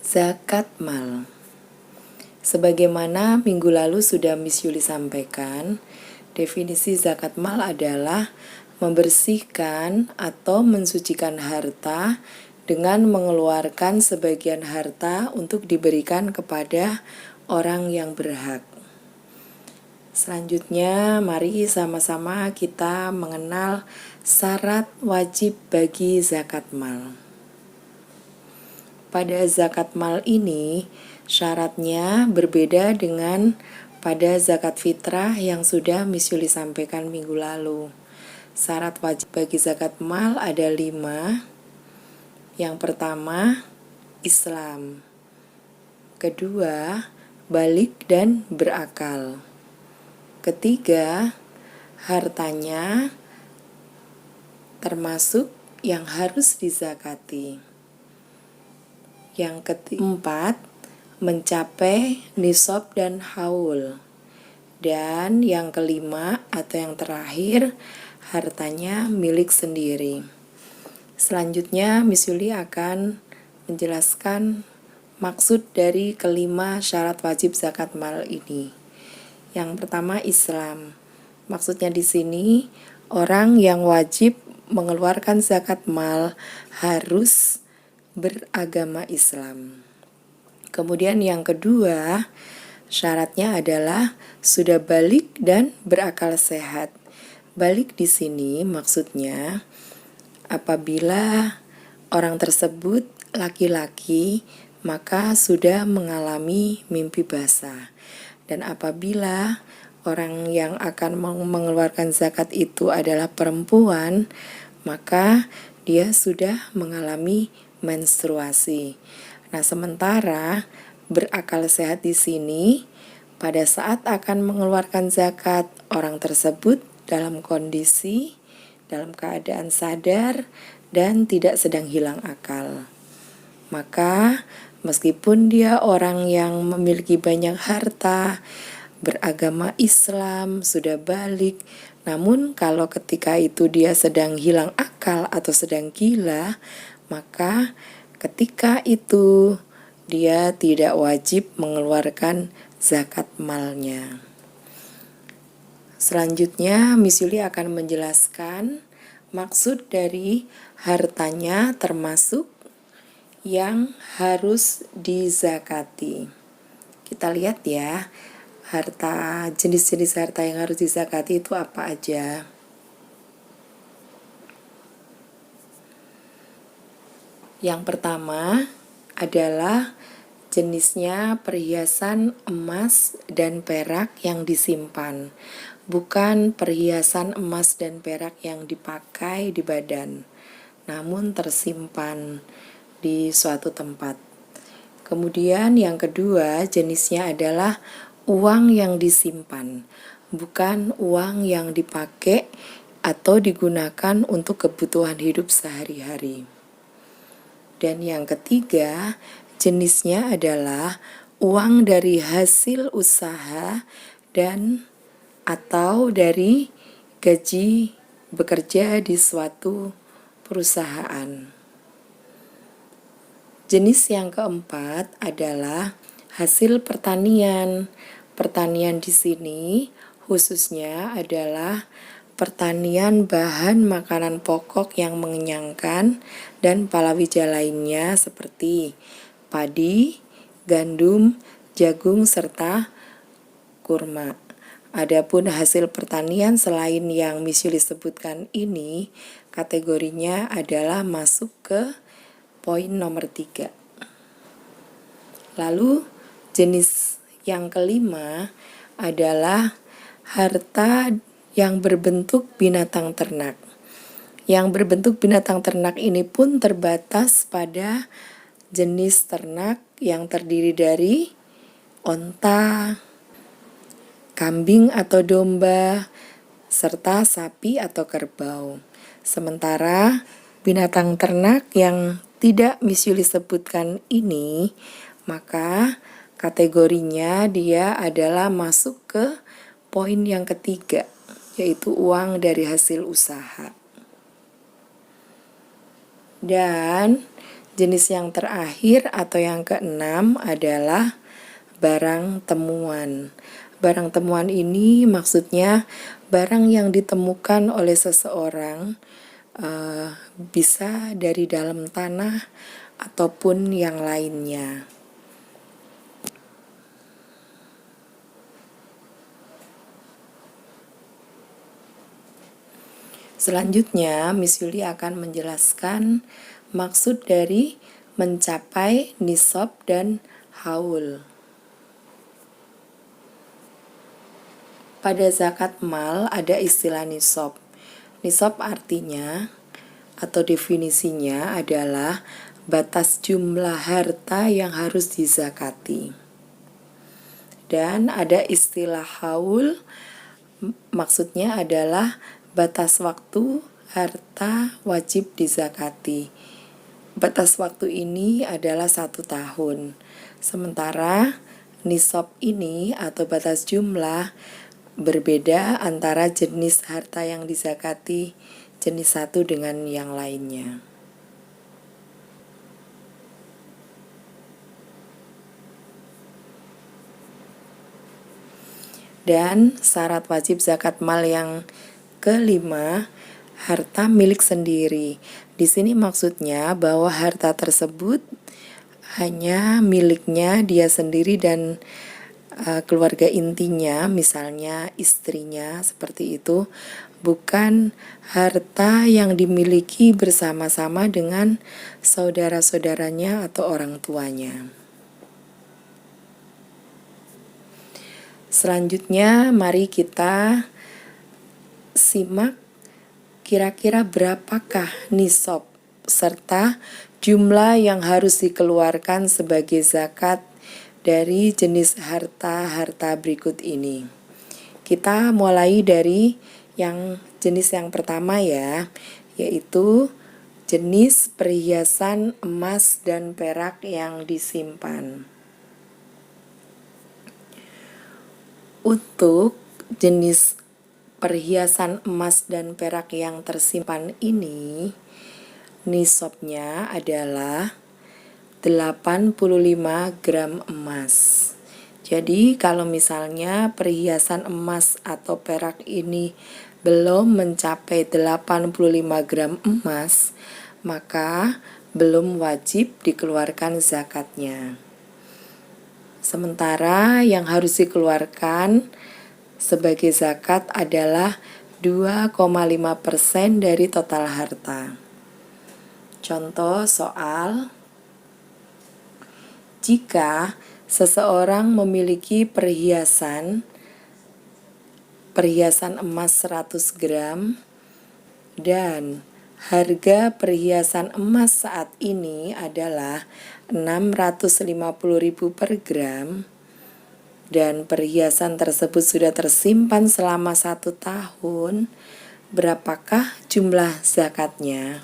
Zakat mal. Sebagaimana minggu lalu sudah Miss Yuli sampaikan, definisi zakat mal adalah membersihkan atau mensucikan harta dengan mengeluarkan sebagian harta untuk diberikan kepada orang yang berhak. Selanjutnya, mari sama-sama kita mengenal syarat wajib bagi zakat mal. Pada zakat mal ini, syaratnya berbeda dengan pada zakat fitrah yang sudah Miss Yuli sampaikan minggu lalu. Syarat wajib bagi zakat mal ada 5. Yang pertama, Islam. Kedua, balik dan berakal. Ketiga, hartanya termasuk yang harus dizakati. Yang keempat, mencapai nisab dan haul. Dan yang kelima atau yang terakhir, hartanya milik sendiri. Selanjutnya Miss Yuli akan menjelaskan maksud dari kelima syarat wajib zakat mal ini. Yang pertama, Islam. Maksudnya di sini orang yang wajib mengeluarkan zakat mal harus beragama Islam. Kemudian yang kedua, syaratnya adalah sudah balik dan berakal sehat. Balik di sini maksudnya apabila orang tersebut laki-laki maka sudah mengalami mimpi basah. Dan apabila orang yang akan mengeluarkan zakat itu adalah perempuan, maka dia sudah mengalami menstruasi. Nah, sementara berakal sehat di sini pada saat akan mengeluarkan zakat, orang tersebut dalam kondisi dalam keadaan sadar dan tidak sedang hilang akal. Maka meskipun dia orang yang memiliki banyak harta, beragama Islam, sudah balik, namun kalau ketika itu dia sedang hilang akal atau sedang gila, maka ketika itu dia tidak wajib mengeluarkan zakat malnya. Selanjutnya Miss Yuli akan menjelaskan maksud dari hartanya termasuk yang harus dizakati. Kita lihat ya, jenis-jenis harta yang harus dizakati itu apa aja. Yang pertama adalah jenisnya perhiasan emas dan perak yang disimpan, bukan perhiasan emas dan perak yang dipakai di badan, namun tersimpan di suatu tempat. Kemudian yang kedua jenisnya adalah uang yang disimpan, bukan uang yang dipakai atau digunakan untuk kebutuhan hidup sehari-hari. Dan yang ketiga, jenisnya adalah uang dari hasil usaha dan atau dari gaji bekerja di suatu perusahaan. Jenis yang keempat adalah hasil pertanian. Pertanian di sini khususnya adalah pertanian bahan makanan pokok yang mengenyangkan dan palawija lainnya seperti padi, gandum, jagung, serta kurma. Adapun hasil pertanian selain yang Miss Yuli sebutkan ini, kategorinya adalah masuk ke poin nomor 3. Lalu jenis yang kelima adalah harta yang berbentuk binatang ternak. Yang berbentuk binatang ternak ini pun terbatas pada jenis ternak yang terdiri dari onta, kambing atau domba, serta sapi atau kerbau. Sementara binatang ternak yang tidak Miss Yuli sebutkan ini, maka kategorinya dia adalah masuk ke poin yang ketiga, yaitu uang dari hasil usaha. Dan Jenis yang terakhir atau yang keenam adalah barang temuan. Barang temuan ini maksudnya barang yang ditemukan oleh seseorang, bisa dari dalam tanah ataupun yang lainnya. Selanjutnya, Miss Yuli akan menjelaskan maksud dari mencapai nisab dan haul. Pada zakat mal ada istilah nisab. Nisab artinya atau definisinya adalah batas jumlah harta yang harus dizakati. Dan ada istilah haul, maksudnya adalah batas waktu harta wajib dizakati. Batas waktu ini adalah 1 tahun. Sementara nisab ini atau batas jumlah berbeda antara jenis harta yang dizakati jenis satu dengan yang lainnya. Dan syarat wajib zakat mal yang kelima, harta milik sendiri. Di sini maksudnya bahwa harta tersebut hanya miliknya dia sendiri dan keluarga intinya, misalnya istrinya, seperti itu, bukan harta yang dimiliki bersama-sama dengan saudara-saudaranya atau orang tuanya. Selanjutnya, mari kita simak kira-kira berapakah nisab serta jumlah yang harus dikeluarkan sebagai zakat dari jenis harta-harta berikut ini. Kita mulai dari jenis yang pertama ya, yaitu jenis perhiasan emas dan perak yang disimpan. Untuk jenis perhiasan emas dan perak yang tersimpan ini, nisabnya adalah 85 gram emas. Jadi kalau misalnya perhiasan emas atau perak ini belum mencapai 85 gram emas, maka belum wajib dikeluarkan zakatnya. Sementara yang harus dikeluarkan sebagai zakat adalah 2,5% dari total harta. Contoh soal, jika seseorang memiliki perhiasan emas 100 gram dan harga perhiasan emas saat ini adalah 650.000 per gram dan perhiasan tersebut sudah tersimpan selama 1 tahun, berapakah jumlah zakatnya?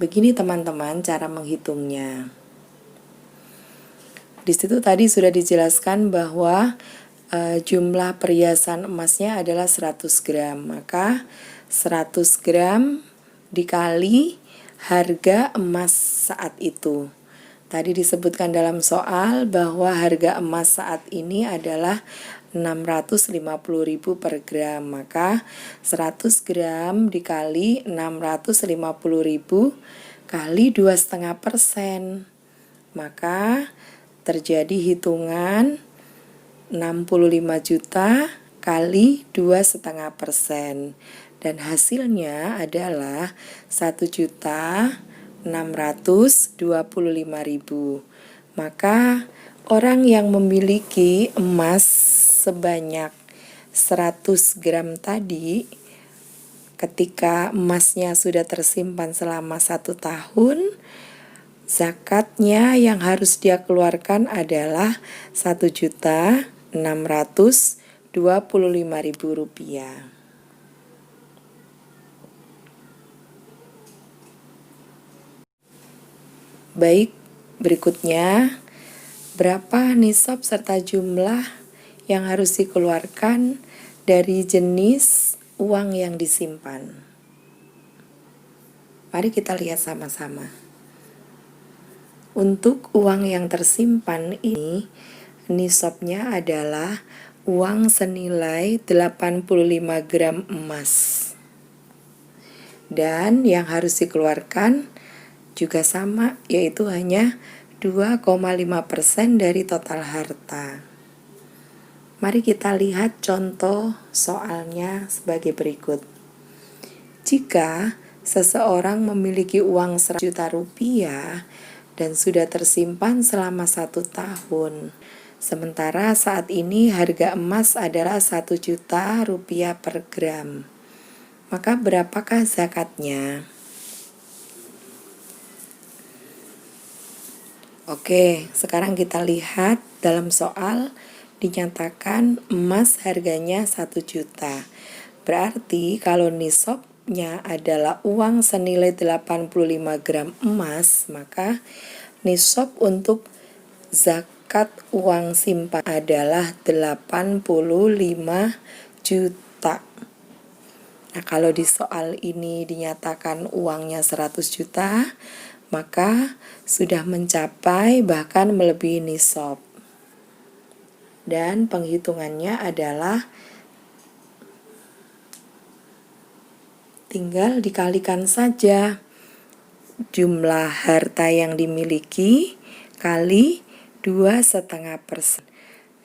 Begini teman-teman cara menghitungnya. Di situ tadi sudah dijelaskan bahwa jumlah perhiasan emasnya adalah 100 gram. Maka 100 gram dikali harga emas saat itu. Tadi disebutkan dalam soal bahwa harga emas saat ini adalah 650.000 per gram. Maka 100 gram dikali 650.000 kali 2,5%. Maka terjadi hitungan 65 juta kali 2,5%. Dan hasilnya adalah 1.625.000. Maka orang yang memiliki emas sebanyak 100 gram tadi, ketika emasnya sudah tersimpan selama 1 tahun, zakatnya yang harus dia keluarkan adalah 1.625.000 rupiah. Baik, berikutnya berapa nisab serta jumlah yang harus dikeluarkan dari jenis uang yang disimpan. Mari kita lihat sama-sama. Untuk uang yang tersimpan ini, nisabnya adalah uang senilai 85 gram emas. Dan yang harus dikeluarkan juga sama, yaitu hanya 2,5% dari total harta. Mari kita lihat contoh soalnya sebagai berikut. Jika seseorang memiliki uang 100 juta rupiah dan sudah tersimpan selama 1 tahun, sementara saat ini harga emas adalah 1 juta rupiah per gram, maka berapakah zakatnya? Oke, sekarang kita lihat dalam soal dinyatakan emas harganya 1 juta. Berarti kalau nisabnya adalah uang senilai 85 gram emas, maka nisab untuk zakat uang simpan adalah 85 juta. Nah, kalau di soal ini dinyatakan uangnya 100 juta, maka sudah mencapai bahkan melebihi nisab. Dan penghitungannya adalah tinggal dikalikan saja jumlah harta yang dimiliki kali 2,5%.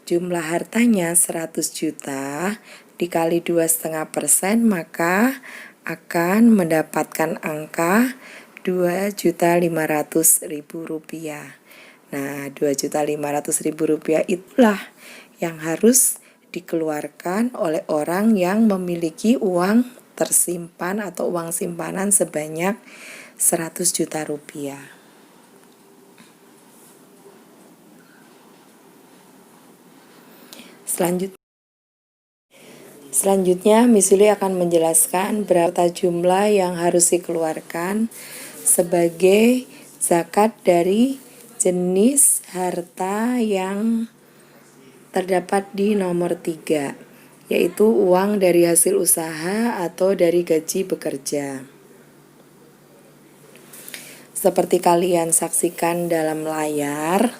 Jumlah hartanya 100 juta dikali 2,5%, maka akan mendapatkan angka 2.500.000 rupiah. Nah, 2.500.000 rupiah itulah yang harus dikeluarkan oleh orang yang memiliki uang tersimpan atau uang simpanan sebanyak 100 juta rupiah. Selanjutnya, Miss Yuli akan menjelaskan berapa jumlah yang harus dikeluarkan sebagai zakat dari jenis harta yang terdapat di nomor 3, yaitu uang dari hasil usaha atau dari gaji bekerja. Seperti kalian saksikan dalam layar,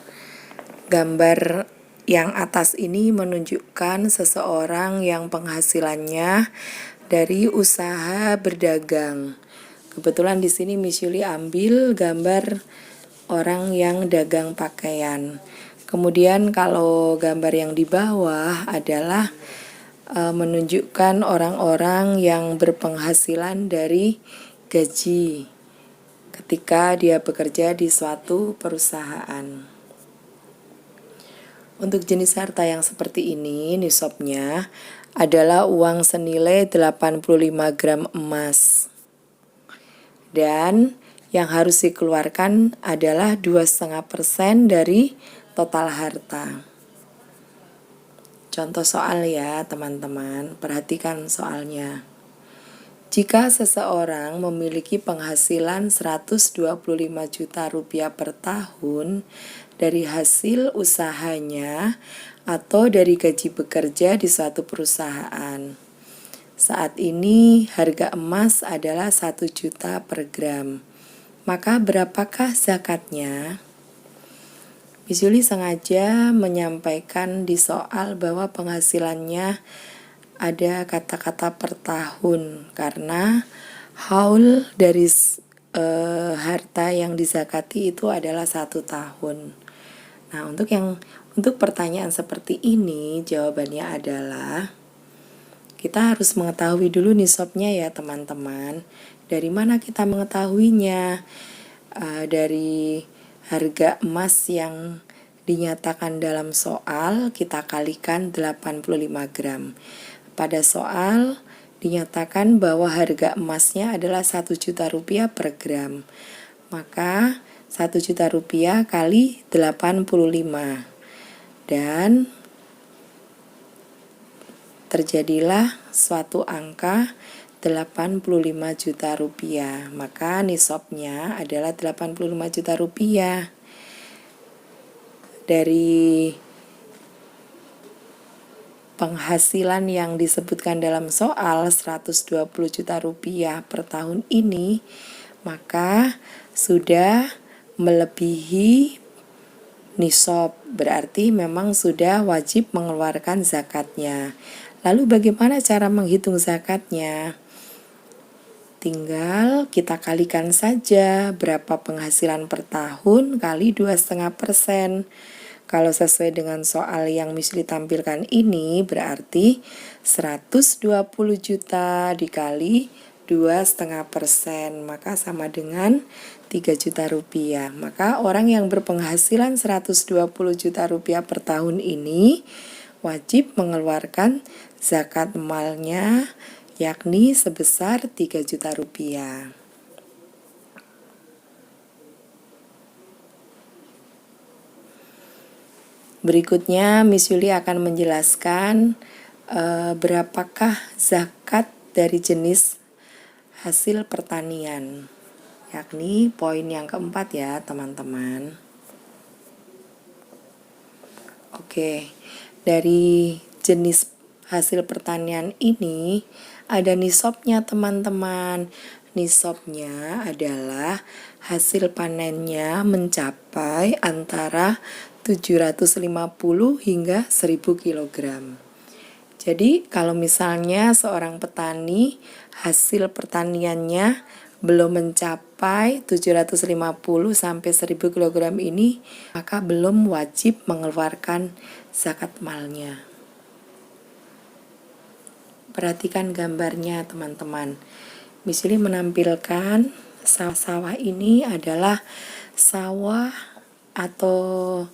gambar yang atas ini menunjukkan seseorang yang penghasilannya dari usaha berdagang. Kebetulan di sini Miss Yuli ambil gambar orang yang dagang pakaian. Kemudian kalau gambar yang di bawah adalah menunjukkan orang-orang yang berpenghasilan dari gaji ketika dia bekerja di suatu perusahaan. Untuk jenis harta yang seperti ini, nisabnya adalah uang senilai 85 gram emas. Dan yang harus dikeluarkan adalah 2,5% dari total harta. Contoh soal ya teman-teman, perhatikan soalnya. Jika seseorang memiliki penghasilan 125 juta rupiah per tahun dari hasil usahanya atau dari gaji bekerja di suatu perusahaan. Saat ini harga emas adalah 1 juta per gram. Maka berapakah zakatnya? Miss Yuli sengaja menyampaikan di soal bahwa penghasilannya ada kata-kata per tahun karena haul dari harta yang dizakati itu adalah 1 tahun. Nah, untuk pertanyaan seperti ini jawabannya adalah kita harus mengetahui dulu nisabnya ya teman-teman. Dari mana kita mengetahuinya? Dari harga emas yang dinyatakan dalam soal kita kalikan 85 gram. Pada soal dinyatakan bahwa harga emasnya adalah 1 juta rupiah per gram. Maka 1 juta rupiah kali 85. Dan terjadilah suatu angka 85 juta rupiah. Maka nisabnya adalah 85 juta rupiah. Dari penghasilan yang disebutkan dalam soal 120 juta rupiah per tahun ini, maka sudah melebihi nisab, berarti memang sudah wajib mengeluarkan zakatnya. Lalu bagaimana cara menghitung zakatnya? Tinggal kita kalikan saja berapa penghasilan per tahun kali 2,5%. Kalau sesuai dengan soal yang Misli tampilkan ini, berarti 120 juta dikali 2,5%, maka sama dengan 3 juta rupiah. Maka orang yang berpenghasilan 120 juta rupiah per tahun ini wajib mengeluarkan zakat malnya, yakni sebesar 3 juta rupiah. Berikutnya Miss Yuli akan menjelaskan berapakah zakat dari jenis hasil pertanian, yakni poin yang keempat ya teman-teman. Oke, dari jenis hasil pertanian ini ada nisabnya teman-teman. Nisabnya adalah hasil panennya mencapai antara 750 hingga 1000 kg. Jadi kalau misalnya seorang petani hasil pertaniannya belum mencapai 750 sampai 1000 kg ini, maka belum wajib mengeluarkan zakat malnya. Perhatikan gambarnya teman-teman. Miss Yuli menampilkan sawah ini adalah sawah atau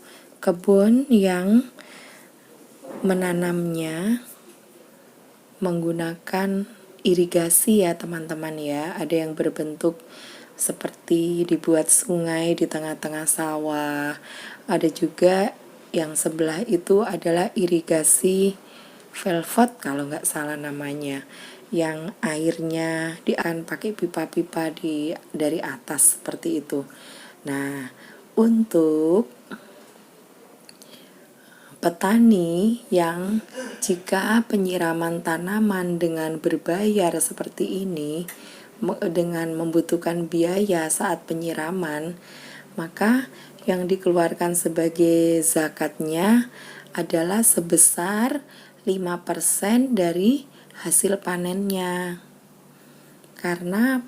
kebun yang menanamnya menggunakan irigasi ya teman-teman ya. Ada yang berbentuk seperti dibuat sungai di tengah-tengah sawah. Ada juga yang sebelah itu adalah irigasi velvet kalau nggak salah namanya, yang airnya akan pakai pipa-pipa dari atas seperti itu. Nah, untuk petani yang jika penyiraman tanaman dengan berbayar seperti ini, dengan membutuhkan biaya saat penyiraman, maka yang dikeluarkan sebagai zakatnya adalah sebesar 5% dari hasil panennya. Karena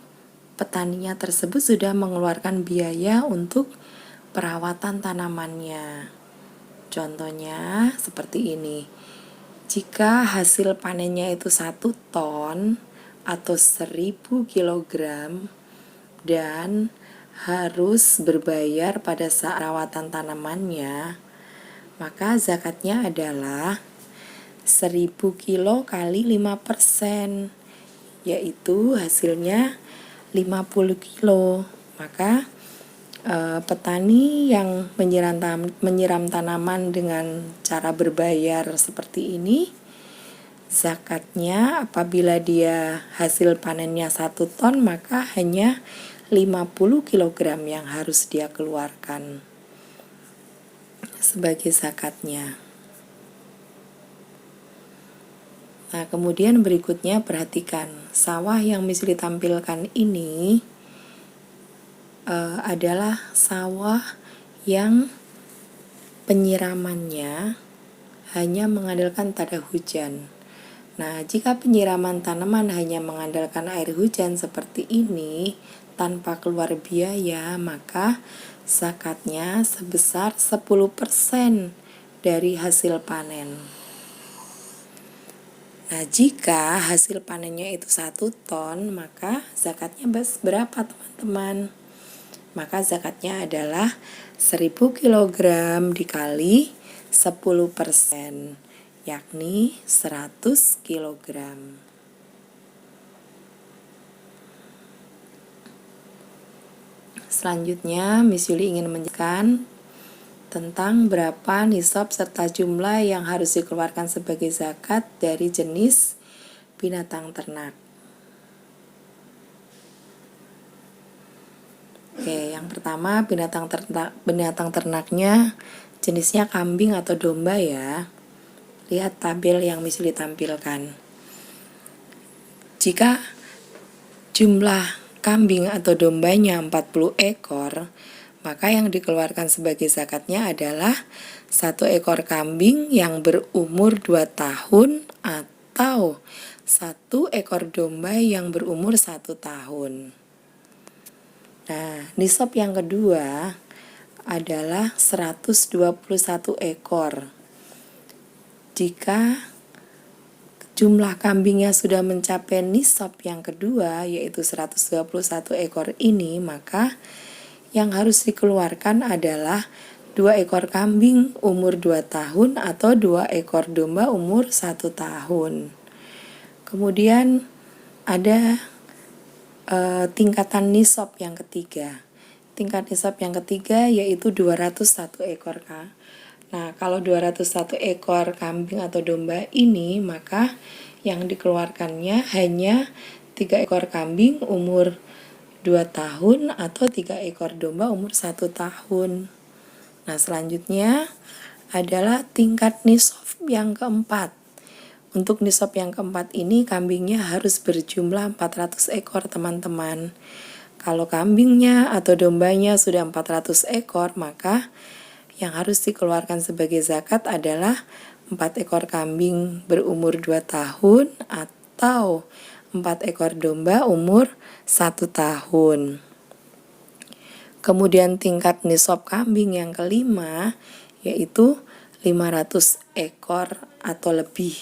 petaninya tersebut sudah mengeluarkan biaya untuk perawatan tanamannya. Contohnya seperti ini. Jika hasil panennya itu 1 ton atau 1000 kg dan harus berbayar pada saat perawatan tanamannya, maka zakatnya adalah 1000 kilo kali 5%, yaitu hasilnya 50 kilo. Maka petani yang menyiram tanaman dengan cara berbayar seperti ini, zakatnya apabila dia hasil panennya 1 ton, maka hanya 50 kg yang harus dia keluarkan sebagai zakatnya. Nah, kemudian berikutnya perhatikan sawah yang Miss Yuli tampilkan ini adalah sawah yang penyiramannya hanya mengandalkan tada hujan. Nah, jika penyiraman tanaman hanya mengandalkan air hujan seperti ini tanpa keluar biaya, maka zakatnya sebesar 10% dari hasil panen. Nah, jika hasil panennya itu 1 ton, maka zakatnya berapa teman-teman? Maka zakatnya adalah 1000 kg dikali 10%, yakni 100 kg. Selanjutnya, Miss Yuli ingin menjelaskan tentang berapa nisab serta jumlah yang harus dikeluarkan sebagai zakat dari jenis binatang ternak. Oke, yang pertama binatang ternaknya jenisnya kambing atau domba ya. Lihat tabel yang Miss Yuli tampilkan. Jika jumlah kambing atau dombanya 40 ekor, maka yang dikeluarkan sebagai zakatnya adalah 1 ekor kambing yang berumur 2 tahun atau 1 ekor domba yang berumur 1 tahun. Nah, nisab yang kedua adalah 121 ekor. Jika jumlah kambingnya sudah mencapai nisab yang kedua, yaitu 121 ekor ini, maka yang harus dikeluarkan adalah 2 ekor kambing umur 2 tahun atau 2 ekor domba umur 1 tahun. Kemudian ada tingkatan nisab yang ketiga. Tingkat nisab yang ketiga yaitu 201 ekor. Nah, kalau 201 ekor kambing atau domba ini, maka yang dikeluarkannya hanya 3 ekor kambing umur 2 tahun atau 3 ekor domba umur 1 tahun. Nah, selanjutnya adalah tingkat nisab yang keempat. Untuk nisab yang keempat ini kambingnya harus berjumlah 400 ekor, teman-teman. Kalau kambingnya atau dombanya sudah 400 ekor, maka yang harus dikeluarkan sebagai zakat adalah 4 ekor kambing berumur 2 tahun atau 4 ekor domba umur 1 tahun. Kemudian tingkat nisab kambing yang kelima yaitu 500 ekor atau lebih.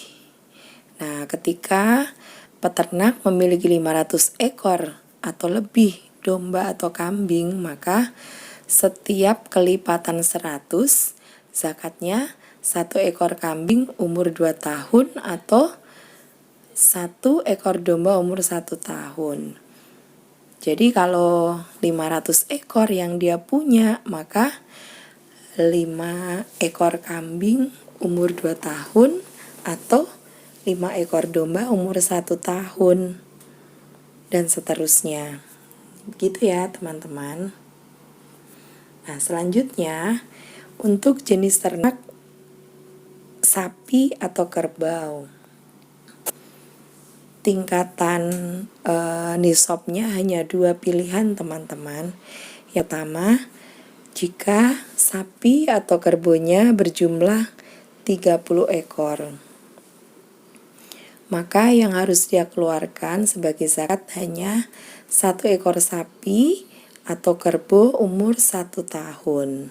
Nah, ketika peternak memiliki 500 ekor atau lebih domba atau kambing, maka setiap kelipatan 100, zakatnya 1 ekor kambing umur 2 tahun atau 1 ekor domba umur 1 tahun. Jadi kalau 500 ekor yang dia punya, maka 5 ekor kambing umur 2 tahun atau 5 ekor domba umur 1 tahun. Dan seterusnya. Gitu ya, teman-teman. Nah, selanjutnya untuk jenis ternak sapi atau kerbau, tingkatan nisabnya hanya 2 pilihan, teman-teman. Yang pertama, jika sapi atau kerbonya berjumlah 30 ekor, maka yang harus dia keluarkan sebagai zakat hanya 1 ekor sapi atau kerbo umur 1 tahun.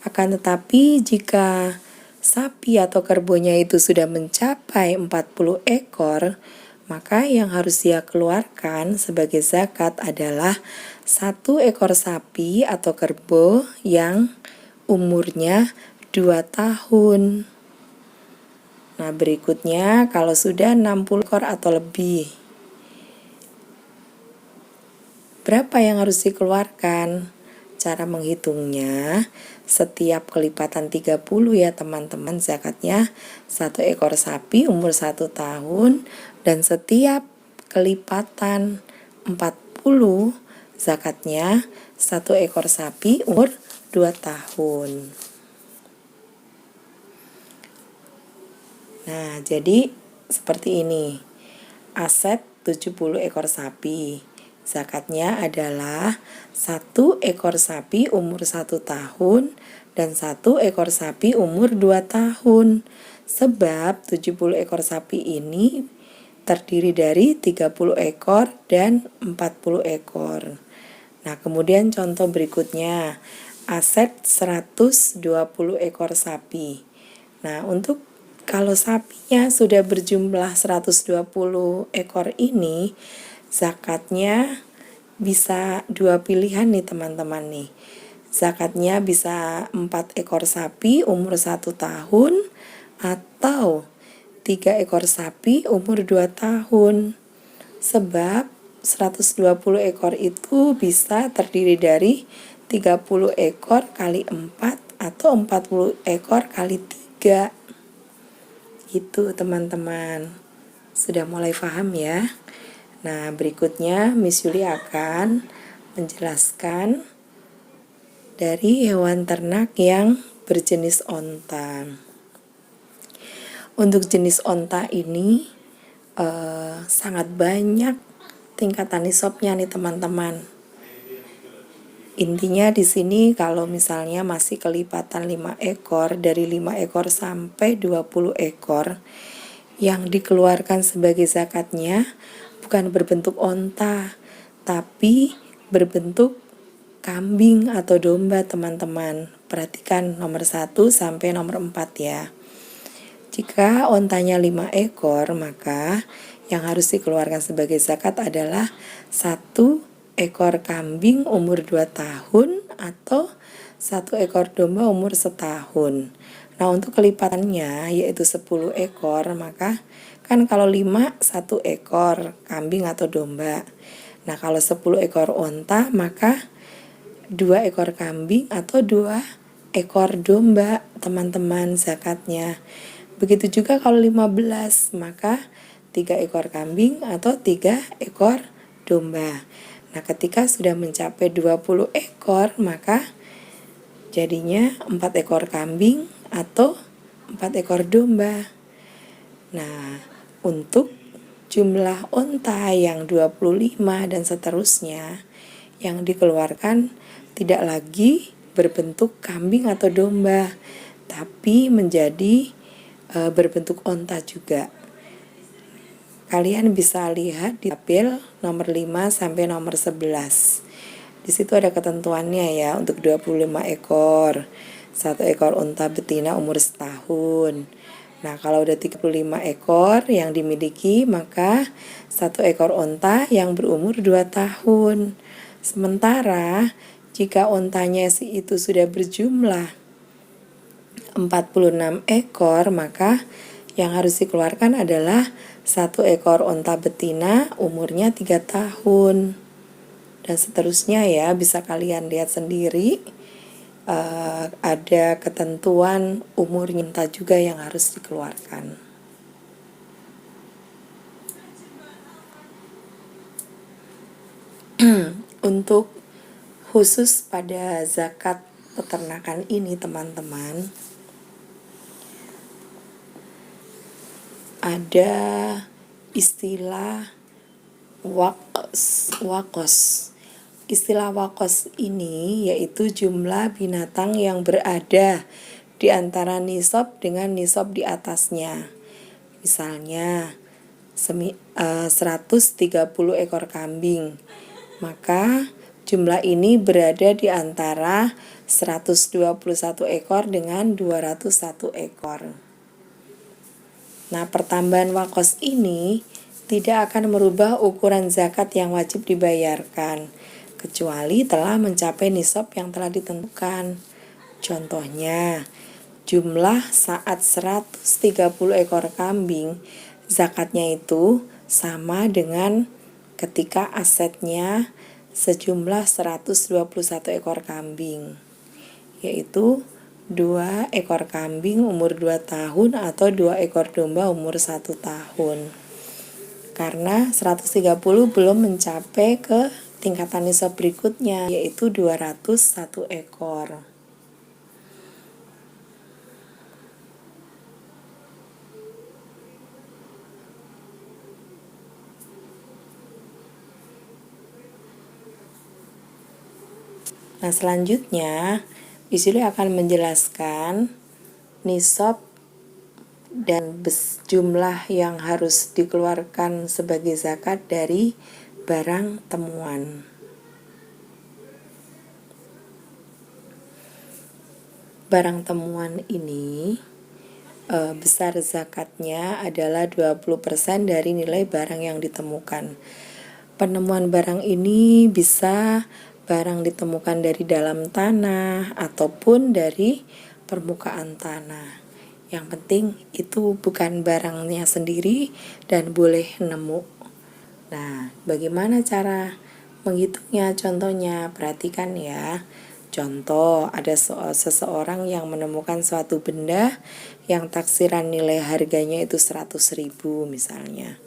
Akan tetapi jika sapi atau kerbonya itu sudah mencapai 40 ekor, maka yang harus dia keluarkan sebagai zakat adalah 1 ekor sapi atau kerbo yang umurnya 2 tahun. Nah, berikutnya kalau sudah 60 ekor atau lebih, berapa yang harus dikeluarkan? Cara menghitungnya, setiap kelipatan 30 ya teman-teman, zakatnya 1 ekor sapi umur 1 tahun, dan setiap kelipatan 40, zakatnya 1 ekor sapi umur 2 tahun. Nah, jadi seperti ini. Aset 70 ekor sapi. Zakatnya adalah 1 ekor sapi umur 1 tahun dan 1 ekor sapi umur 2 tahun. Sebab 70 ekor sapi ini terdiri dari 30 ekor dan 40 ekor. Nah, kemudian contoh berikutnya, aset 120 ekor sapi. Nah, untuk kalau sapinya sudah berjumlah 120 ekor ini, zakatnya bisa 2 pilihan nih teman-teman nih. Zakatnya bisa 4 ekor sapi umur 1 tahun atau 3 ekor sapi umur 2 tahun. Sebab 120 ekor itu bisa terdiri dari 30 ekor kali 4 atau 40 ekor kali 3. Gitu teman-teman. Sudah mulai paham ya? Nah, berikutnya Miss Yuli akan menjelaskan dari hewan ternak yang berjenis onta. Untuk jenis onta ini sangat banyak tingkatan nisabnya nih teman-teman. Intinya di sini kalau misalnya masih kelipatan 5 ekor, dari 5 ekor sampai 20 ekor, yang dikeluarkan sebagai zakatnya bukan berbentuk onta, tapi berbentuk kambing atau domba, teman-teman. Perhatikan nomor 1 sampai nomor 4 ya. Jika ontanya 5 ekor, maka yang harus dikeluarkan sebagai zakat adalah 1 ekor kambing umur 2 tahun atau 1 ekor domba umur setahun. Nah, untuk kelipatannya yaitu 10 ekor, maka kan kalau 5 1 ekor kambing atau domba. Nah, kalau 10 ekor onta maka 2 ekor kambing atau 2 ekor domba, teman-teman, zakatnya. Begitu juga kalau 15, maka 3 ekor kambing atau 3 ekor domba. Nah, ketika sudah mencapai 20 ekor, maka jadinya 4 ekor kambing atau 4 ekor domba. Nah, untuk jumlah onta yang 25 dan seterusnya yang dikeluarkan tidak lagi berbentuk kambing atau domba, tapi menjadi berbentuk onta juga. Kalian bisa lihat di tabel nomor 5 sampai nomor 11. Di situ ada ketentuannya ya, untuk 25 ekor. 1 ekor onta betina umur setahun. Nah, kalau udah 35 ekor yang dimiliki, maka 1 ekor onta yang berumur 2 tahun. Sementara jika ontanya itu sudah berjumlah 46 ekor, maka yang harus dikeluarkan adalah 1 ekor onta betina umurnya 3 tahun. Dan seterusnya ya, bisa kalian lihat sendiri. Ada ketentuan umur onta juga yang harus dikeluarkan. Untuk khusus pada zakat peternakan ini, teman-teman, ada istilah wakos. Istilah wakos ini yaitu jumlah binatang yang berada di antara nisab dengan nisab di atasnya. Misalnya 130 ekor kambing, maka jumlah ini berada di antara 121 ekor dengan 201 ekor. Nah, pertambahan wakos ini tidak akan merubah ukuran zakat yang wajib dibayarkan, kecuali telah mencapai nisab yang telah ditentukan. Contohnya, jumlah saat 130 ekor kambing, zakatnya itu sama dengan ketika asetnya sejumlah 121 ekor kambing, yaitu 2 ekor kambing umur 2 tahun atau 2 ekor domba umur 1 tahun. Karena 130 belum mencapai ke tingkatan nisab berikutnya, yaitu 201 ekor. Nah, selanjutnya Isili akan menjelaskan nisab dan jumlah yang harus dikeluarkan sebagai zakat dari barang temuan. Barang temuan ini besar zakatnya adalah 20% dari nilai barang yang ditemukan. Penemuan barang ini bisa barang ditemukan dari dalam tanah ataupun dari permukaan tanah. Yang penting itu bukan barangnya sendiri dan boleh nemu. Nah, bagaimana cara menghitungnya? Contohnya, perhatikan ya. Contoh, ada seseorang yang menemukan suatu benda yang taksiran nilai harganya itu 100.000 misalnya.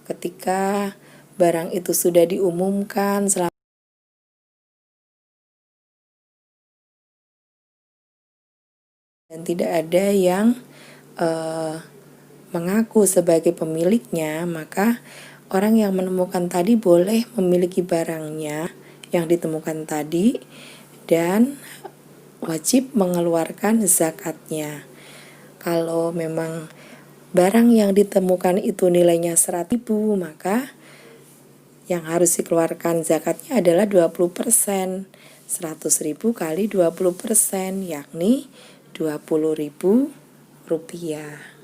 Ketika barang itu sudah diumumkan dan tidak ada yang mengaku sebagai pemiliknya, maka orang yang menemukan tadi boleh memiliki barangnya yang ditemukan tadi dan wajib mengeluarkan zakatnya. Kalau memang barang yang ditemukan itu nilainya 100.000, maka yang harus dikeluarkan zakatnya adalah 20%. 100.000 kali 20%, yakni 20.000 rupiah.